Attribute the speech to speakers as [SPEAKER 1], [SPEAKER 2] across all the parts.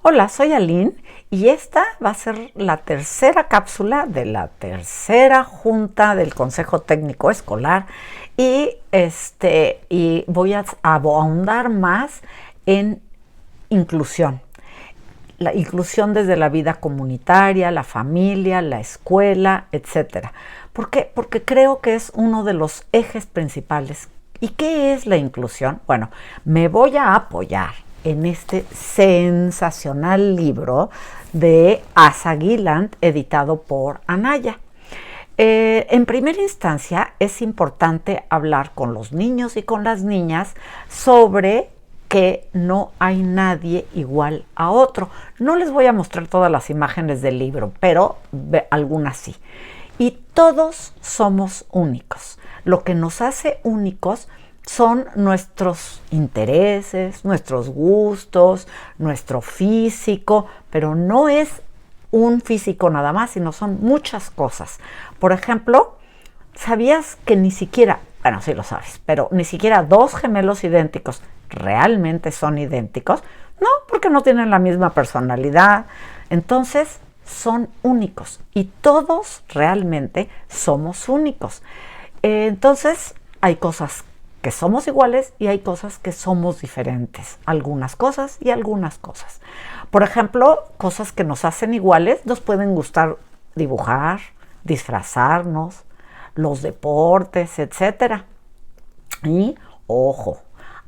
[SPEAKER 1] Hola, soy Aline y esta va a ser la tercera cápsula de la tercera junta del Consejo Técnico Escolar y voy a ahondar más en inclusión. La inclusión desde la vida comunitaria, la familia, la escuela, etc. ¿Por qué? Porque creo que es uno de los ejes principales. ¿Y qué es la inclusión? Bueno, me voy a apoyar en este sensacional libro de Asa Gilland, editado por Anaya. En primera instancia, es importante hablar con los niños y con las niñas sobre que no hay nadie igual a otro. No les voy a mostrar todas las imágenes del libro, pero algunas sí. Y todos somos únicos. Lo que nos hace únicos son nuestros intereses, nuestros gustos, nuestro físico, pero no es un físico nada más, sino son muchas cosas. Por ejemplo, ¿sabías que ni siquiera, bueno, sí lo sabes, pero ni siquiera dos gemelos idénticos realmente son idénticos? No, porque no tienen la misma personalidad. Entonces, son únicos y todos realmente somos únicos. Entonces, hay cosas que somos iguales y hay cosas que somos diferentes. Algunas cosas y algunas cosas. Por ejemplo, cosas que nos hacen iguales, nos pueden gustar dibujar, disfrazarnos, los deportes, etc. Y, ojo,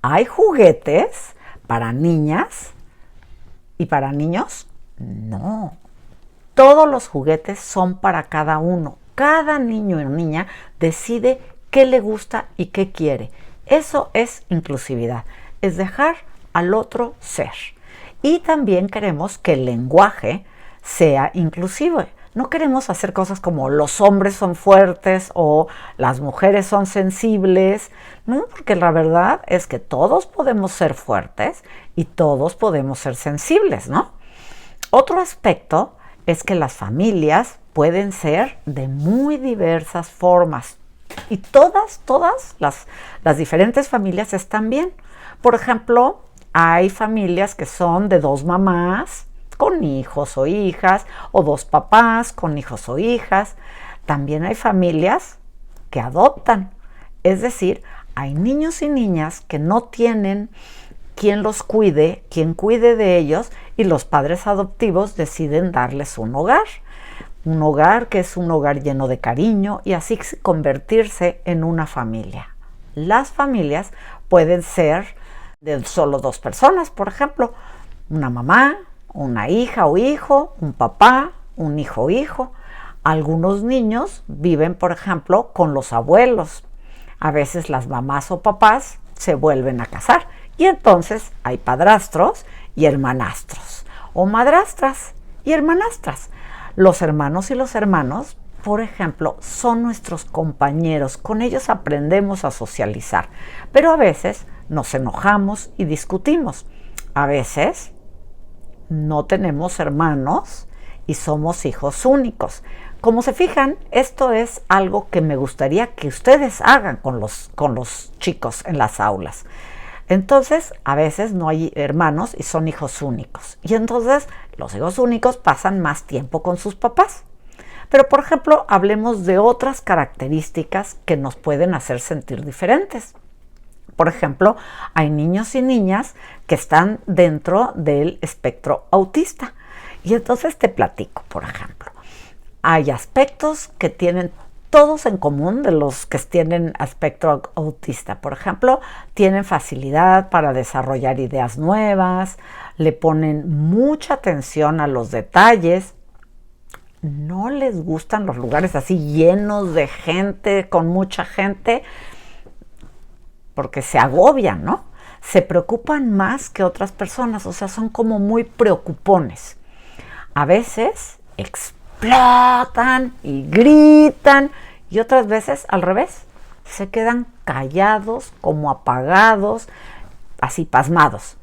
[SPEAKER 1] hay juguetes para niñas y para niños. No. Todos los juguetes son para cada uno. Cada niño y niña decide qué le gusta y qué quiere. Eso es inclusividad, es dejar al otro ser. Y también queremos que el lenguaje sea inclusivo. No queremos hacer cosas como los hombres son fuertes o las mujeres son sensibles, no, porque la verdad es que todos podemos ser fuertes y todos podemos ser sensibles, ¿no? Otro aspecto es que las familias pueden ser de muy diversas formas. Y todas las diferentes familias están bien. Por ejemplo, hay familias que son de dos mamás con hijos o hijas, o dos papás con hijos o hijas. También hay familias que adoptan. Es decir, hay niños y niñas que no tienen quien los cuide, quien cuide de ellos, y los padres adoptivos deciden darles un hogar. Un hogar que es un hogar lleno de cariño y así convertirse en una familia. Las familias pueden ser de solo dos personas, por ejemplo, una mamá, una hija o hijo, un papá, un hijo o hijo. Algunos niños viven, por ejemplo, con los abuelos. A veces las mamás o papás se vuelven a casar y entonces hay padrastros y hermanastros, o madrastras y hermanastras. Los hermanos y los hermanos, por ejemplo, son nuestros compañeros. Con ellos aprendemos a socializar. Pero a veces nos enojamos y discutimos. A veces no tenemos hermanos y somos hijos únicos. Como se fijan, esto es algo que me gustaría que ustedes hagan con los chicos en las aulas. Entonces, a veces no hay hermanos y son hijos únicos. Y entonces, los hijos únicos pasan más tiempo con sus papás. Pero, por ejemplo, hablemos de otras características que nos pueden hacer sentir diferentes. Por ejemplo, hay niños y niñas que están dentro del espectro autista. Y entonces te platico, por ejemplo. Hay aspectos que tienen todos en común de los que tienen espectro autista. Por ejemplo, tienen facilidad para desarrollar ideas nuevas, le ponen mucha atención a los detalles, no les gustan los lugares así llenos de gente, con mucha gente, porque se agobian, ¿no? Se preocupan más que otras personas, o sea, son como muy preocupones. A veces explotan y gritan y otras veces al revés, se quedan callados, como apagados, así pasmados.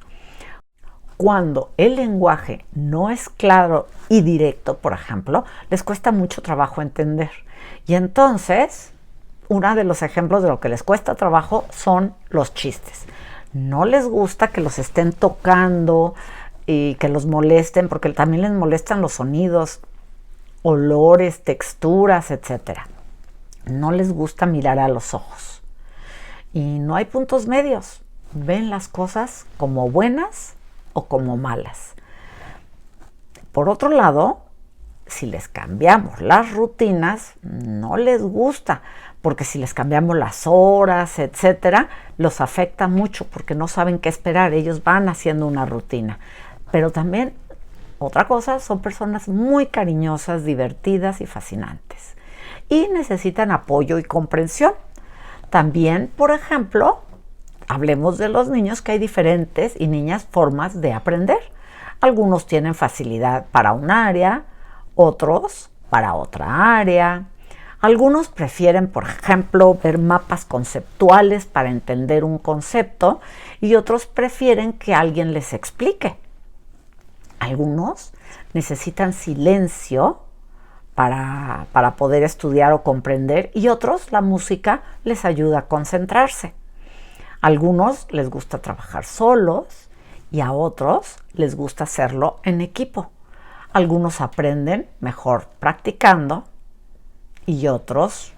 [SPEAKER 1] Cuando el lenguaje no es claro y directo, por ejemplo, les cuesta mucho trabajo entender. Y entonces uno de los ejemplos de lo que les cuesta trabajo son los chistes. No les gusta que los estén tocando y que los molesten, porque también les molestan los sonidos, olores, texturas, etc. No les gusta mirar a los ojos. Y no hay puntos medios. Ven las cosas como buenas o como malas. Por otro lado, si les cambiamos las rutinas, no les gusta, porque si les cambiamos las horas, etcétera, los afecta mucho porque no saben qué esperar. Ellos van haciendo una rutina. Pero también, otra cosa, son personas muy cariñosas, divertidas y fascinantes. Y necesitan apoyo y comprensión. También, por ejemplo, hablemos de los niños, que hay diferentes y niñas formas de aprender. Algunos tienen facilidad para un área, otros para otra área. Algunos prefieren, por ejemplo, ver mapas conceptuales para entender un concepto y otros prefieren que alguien les explique. Algunos necesitan silencio para poder estudiar o comprender y otros la música les ayuda a concentrarse. A algunos les gusta trabajar solos y a otros les gusta hacerlo en equipo. Algunos aprenden mejor practicando y otros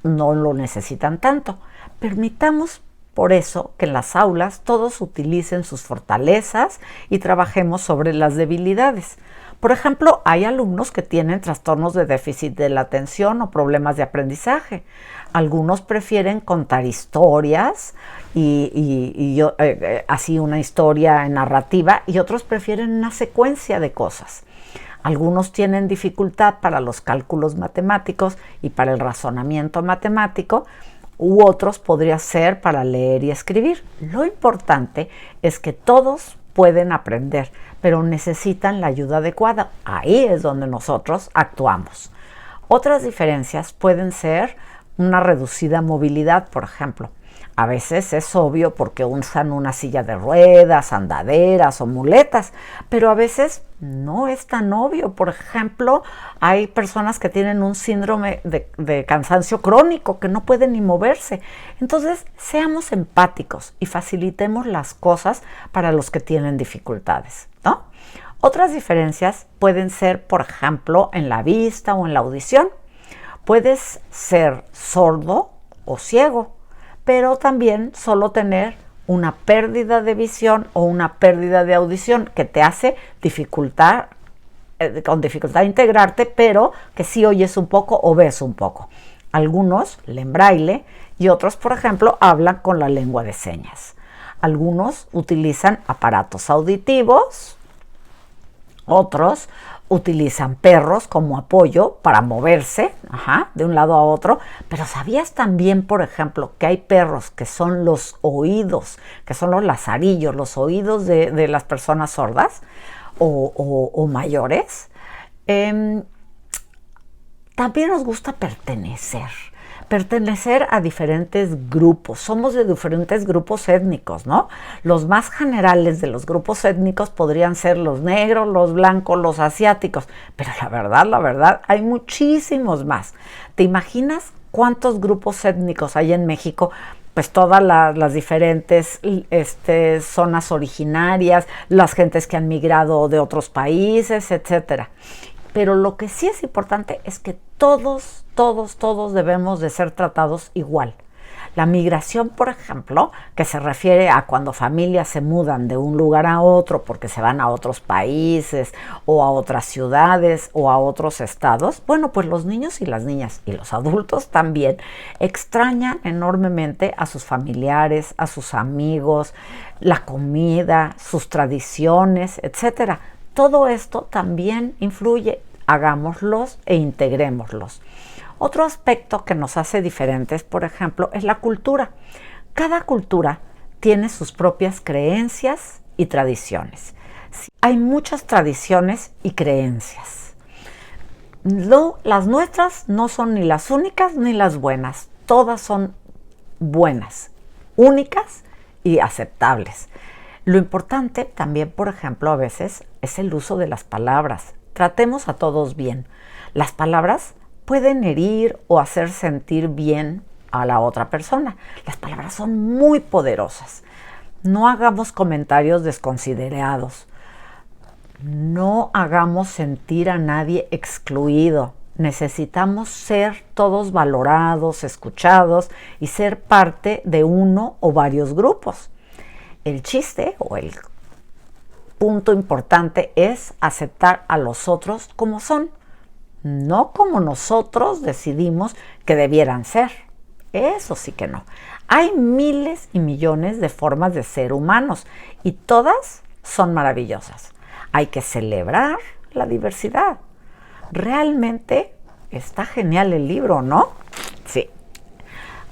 [SPEAKER 1] no lo necesitan tanto. Permitamos por eso que en las aulas todos utilicen sus fortalezas y trabajemos sobre las debilidades. Por ejemplo, hay alumnos que tienen trastornos de déficit de la atención o problemas de aprendizaje. Algunos prefieren contar historias así una historia narrativa, y otros prefieren una secuencia de cosas. Algunos tienen dificultad para los cálculos matemáticos y para el razonamiento matemático, u otros podría ser para leer y escribir. Lo importante es que todos pueden aprender, pero necesitan la ayuda adecuada. Ahí es donde nosotros actuamos. Otras diferencias pueden ser una reducida movilidad, por ejemplo. A veces es obvio porque usan una silla de ruedas, andaderas o muletas, pero a veces no es tan obvio. Por ejemplo, hay personas que tienen un síndrome de cansancio crónico, que no pueden ni moverse. Entonces, seamos empáticos y facilitemos las cosas para los que tienen dificultades, ¿no? Otras diferencias pueden ser, por ejemplo, en la vista o en la audición. Puedes ser sordo o ciego, pero también solo tener una pérdida de visión o una pérdida de audición que te hace con dificultad integrarte, pero que sí oyes un poco o ves un poco. Algunos leen braille y otros, por ejemplo, hablan con la lengua de señas. Algunos utilizan aparatos auditivos, otros utilizan perros como apoyo para moverse de un lado a otro. Pero ¿sabías también, por ejemplo, que hay perros que son los oídos, que son los lazarillos, los oídos de las personas sordas o mayores? También nos gusta pertenecer a diferentes grupos. Somos de diferentes grupos étnicos, ¿no? Los más generales de los grupos étnicos podrían ser los negros, los blancos, los asiáticos, pero la verdad, hay muchísimos más. ¿Te imaginas cuántos grupos étnicos hay en México? Pues todas las diferentes zonas originarias, las gentes que han migrado de otros países, etcétera. Pero lo que sí es importante es que todos debemos de ser tratados igual. La migración, por ejemplo, que se refiere a cuando familias se mudan de un lugar a otro porque se van a otros países o a otras ciudades o a otros estados, bueno, pues los niños y las niñas y los adultos también extrañan enormemente a sus familiares, a sus amigos, la comida, sus tradiciones, etcétera. Todo esto también influye, hagámoslos e integrémoslos. Otro aspecto que nos hace diferentes, por ejemplo, es la cultura. Cada cultura tiene sus propias creencias y tradiciones. Hay muchas tradiciones y creencias. Las nuestras no son ni las únicas ni las buenas. Todas son buenas, únicas y aceptables. Lo importante también, por ejemplo, a veces es el uso de las palabras. Tratemos a todos bien. Las palabras pueden herir o hacer sentir bien a la otra persona. Las palabras son muy poderosas. No hagamos comentarios desconsiderados. No hagamos sentir a nadie excluido. Necesitamos ser todos valorados, escuchados y ser parte de uno o varios grupos. El chiste o el punto importante es aceptar a los otros como son, no como nosotros decidimos que debieran ser. Eso sí que no. Hay miles y millones de formas de ser humanos y todas son maravillosas. Hay que celebrar la diversidad. Realmente está genial el libro, ¿no? Sí.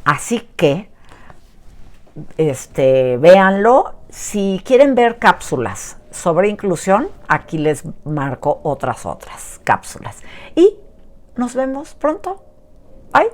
[SPEAKER 1] Así que, véanlo. Si quieren ver cápsulas sobre inclusión, aquí les marco otras cápsulas. Y nos vemos pronto. Bye.